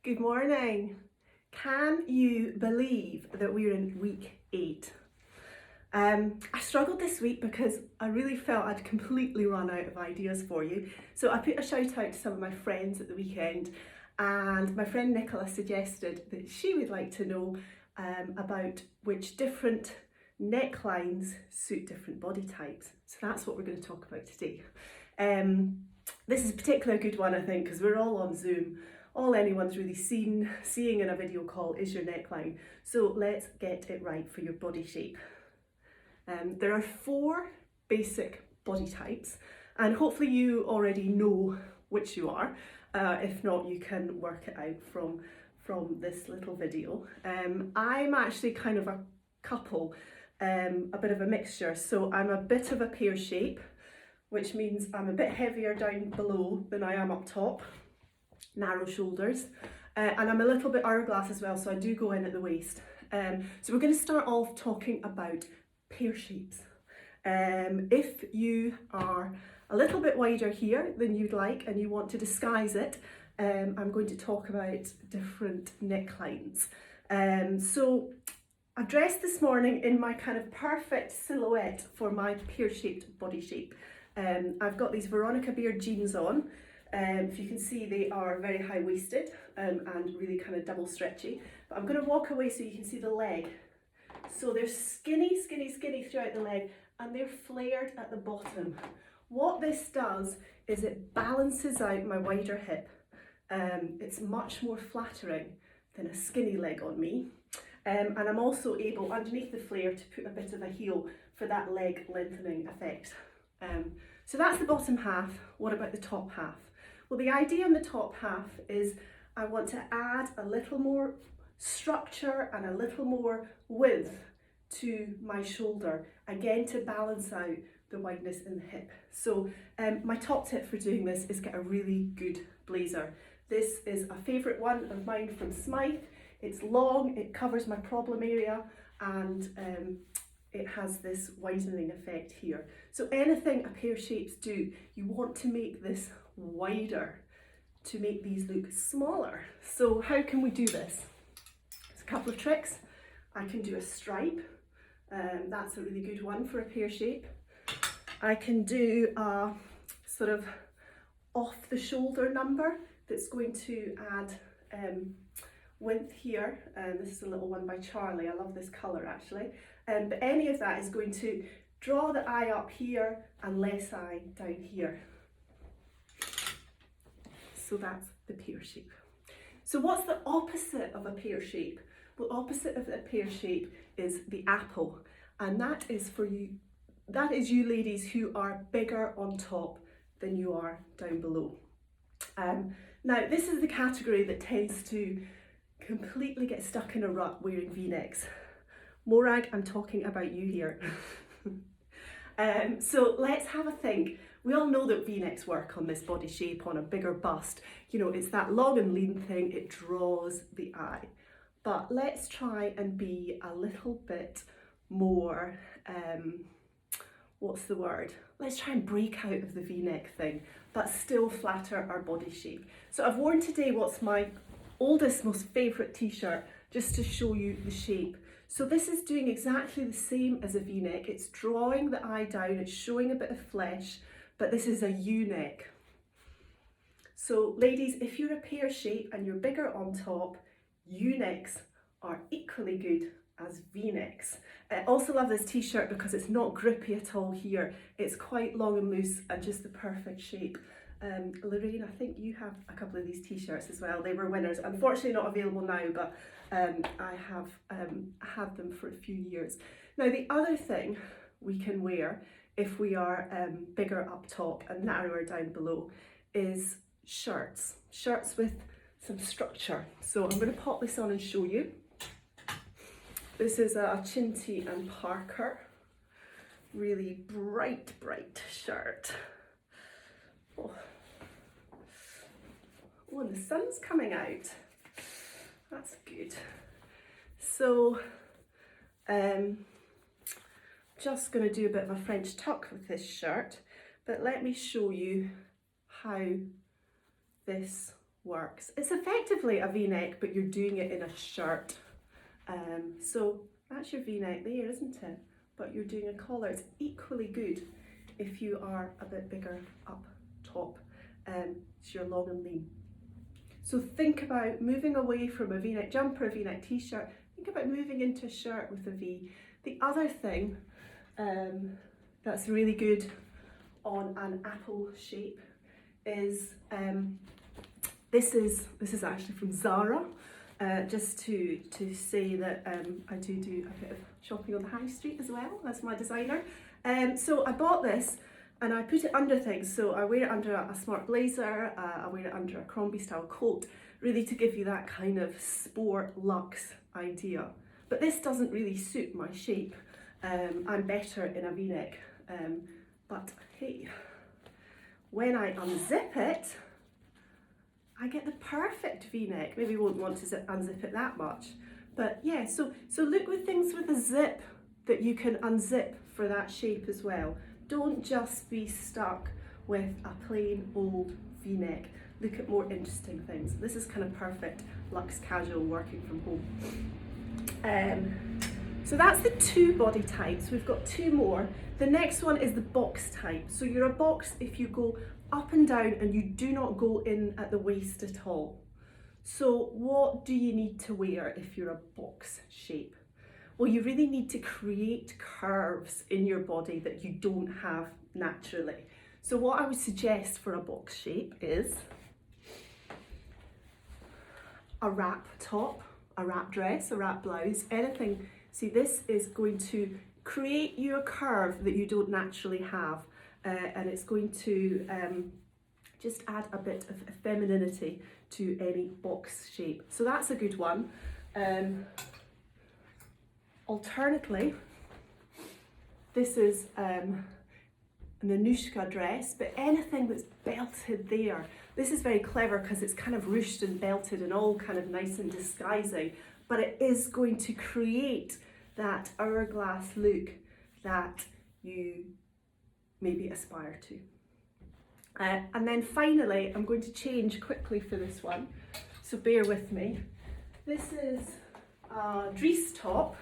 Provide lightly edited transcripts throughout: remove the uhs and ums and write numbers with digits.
Good morning. Can you believe that we're in week 8? I struggled this week because I really felt I'd completely run out of ideas for you. So I put a shout out to some of my friends at the weekend, and my friend Nicola suggested that she would like to know about which different necklines suit different body types. So that's what we're going to talk about today. This is a particularly good one, I think, because we're all on Zoom. All anyone's really seeing in a video call is your neckline. So let's get it right for your body shape. There are 4 basic body types, and hopefully you already know which you are. If not, you can work it out from this little video. I'm actually kind of a couple, a bit of a mixture. So I'm a bit of a pear shape, which means I'm a bit heavier down below than I am up top. Narrow shoulders, and I'm a little bit hourglass as well, so I do go in at the waist. So we're going to start off talking about pear shapes. If you are a little bit wider here than you'd like and you want to disguise it, I'm going to talk about different necklines. So I've dressed this morning in my kind of perfect silhouette for my pear-shaped body shape. I've got these Veronica beard jeans on. If you can see, they are very high-waisted and really kind of double stretchy. But I'm going to walk away so you can see the leg. So they're skinny throughout the leg, and they're flared at the bottom. What this does is it balances out my wider hip. It's much more flattering than a skinny leg on me. And I'm also able, underneath the flare, to put a bit of a heel for that leg lengthening effect. So that's the bottom half. What about the top half? Well, the idea on the top half is I want to add a little more structure and a little more width to my shoulder, again to balance out the wideness in the hip. So my top tip for doing this is get a really good blazer. This is a favourite one of mine from Smythe. It's long, it covers my problem area, and it has this widening effect here. So anything a pear shapes do, you want to make this wider to make these look smaller. So how can we do this? There's a couple of tricks. I can do a stripe. That's a really good one for a pear shape. I can do a sort of off the shoulder number that's going to add width here. This is a little one by Charli. I love this colour actually. But any of that is going to draw the eye up here and less eye down here. So that's the pear shape. So what's the opposite of a pear shape? Well, opposite of a pear shape is the apple, and that is you ladies who are bigger on top than you are down below. Now this is the category that tends to completely get stuck in a rut wearing V-necks. Morag, I'm talking about you here. So let's have a think. We all know that V-necks work on this body shape, on a bigger bust. You know, it's that long and lean thing, it draws the eye. But let's try and be a little bit more, what's the word? Let's try and break out of the V-neck thing, but still flatter our body shape. So I've worn today what's my oldest, most favourite t-shirt, just to show you the shape. So this is doing exactly the same as a V-neck. It's drawing the eye down, it's showing a bit of flesh, but this is a U-neck. So ladies, if you're a pear shape and you're bigger on top, U-necks are equally good as V-necks. I also love this t-shirt because it's not grippy at all here. It's quite long and loose and just the perfect shape. Lorina, I think you have a couple of these t-shirts as well. They were winners. Unfortunately not available now, but I have had them for a few years. Now the other thing we can wear if we are bigger up top and narrower down below is shirts with some structure. So I'm going to pop this on and show you. This is a Chinti and Parker, really bright shirt. Oh, and the sun's coming out. That's good. So just going to do a bit of a French tuck with this shirt, but let me show you how this works. It's effectively a V-neck, but you're doing it in a shirt. So that's your V-neck there, isn't it? But you're doing a collar. It's equally good if you are a bit bigger up top, so you're long and lean. So think about moving away from a V-neck jumper, a V-neck t-shirt. Think about moving into a shirt with a V. The other thing that's really good on an apple shape is this is actually from Zara. Just to say that I do a bit of shopping on the high street as well. That's my designer. So I bought this and I put it under things. So I wear it under a smart blazer, I wear it under a Crombie style coat, really to give you that kind of sport luxe idea. But this doesn't really suit my shape. I'm better in a V-neck. But hey, when I unzip it, I get the perfect V-neck. Maybe you won't want to unzip it that much. But yeah, so look with things with a zip that you can unzip for that shape as well. Don't just be stuck with a plain old V-neck. Look at more interesting things. This is kind of perfect luxe casual working from home. So that's the two body types. We've got two more. The next one is the box type. So you're a box if you go up and down and you do not go in at the waist at all. So what do you need to wear if you're a box shape? Well, you really need to create curves in your body that you don't have naturally. So what I would suggest for a box shape is a wrap top, a wrap dress, a wrap blouse, anything. See, this is going to create you a curve that you don't naturally have. And it's going to just add a bit of femininity to any box shape. So that's a good one. Alternately, this is a Nanushka dress, but anything that's belted there. This is very clever because it's kind of ruched and belted and all kind of nice and disguising, but it is going to create that hourglass look that you maybe aspire to. And then finally, I'm going to change quickly for this one, so bear with me. This is a dress top,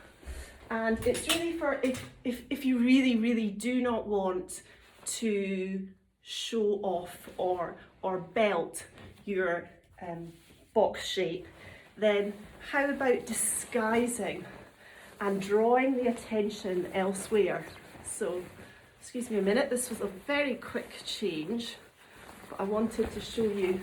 and it's really for if you really do not want to show off or belt your box shape, then how about disguising and drawing the attention elsewhere? So excuse me a minute, this was a very quick change, but I wanted to show you.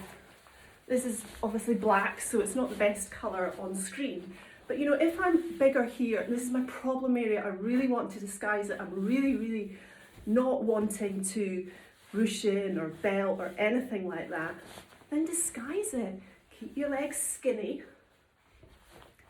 This is obviously black, so it's not the best colour on screen. But you know, if I'm bigger here, and this is my problem area, I really want to disguise it, I'm really not wanting to ruche in or belt or anything like that, then disguise it. Keep your legs skinny,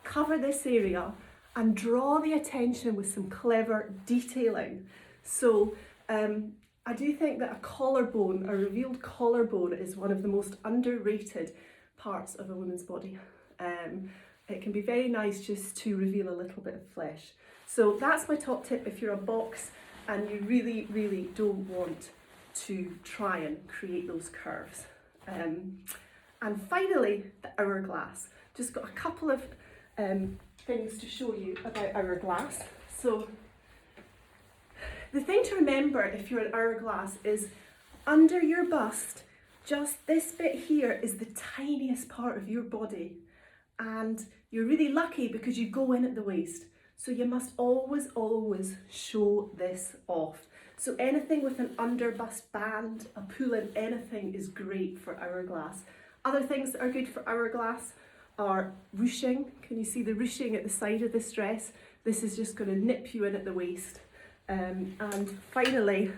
cover this area, and draw the attention with some clever detailing. So I do think that a collarbone, a revealed collarbone, is one of the most underrated parts of a woman's body. It can be very nice just to reveal a little bit of flesh. So that's my top tip if you're a box and you really don't want to try and create those curves. And finally, the hourglass. Just got a couple of things to show you about hourglass. So the thing to remember if you're an hourglass is under your bust, just this bit here is the tiniest part of your body, and you're really lucky because you go in at the waist. So you must always show this off. So anything with an under bust band, a pull-in, anything is great for hourglass. Other things that are good for hourglass are ruching. Can you see the ruching at the side of this dress? This is just going to nip you in at the waist. And finally,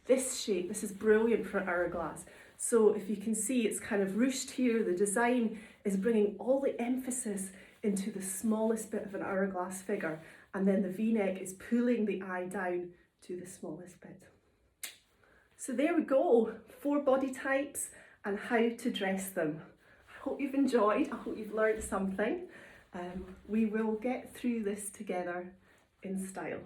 this shape, this is brilliant for hourglass. So if you can see, it's kind of ruched here. The design is bringing all the emphasis into the smallest bit of an hourglass figure, and then the V-neck is pulling the eye down to the smallest bit. So there we go, 4 body types and how to dress them. I hope you've enjoyed, I hope you've learned something. We will get through this together in style.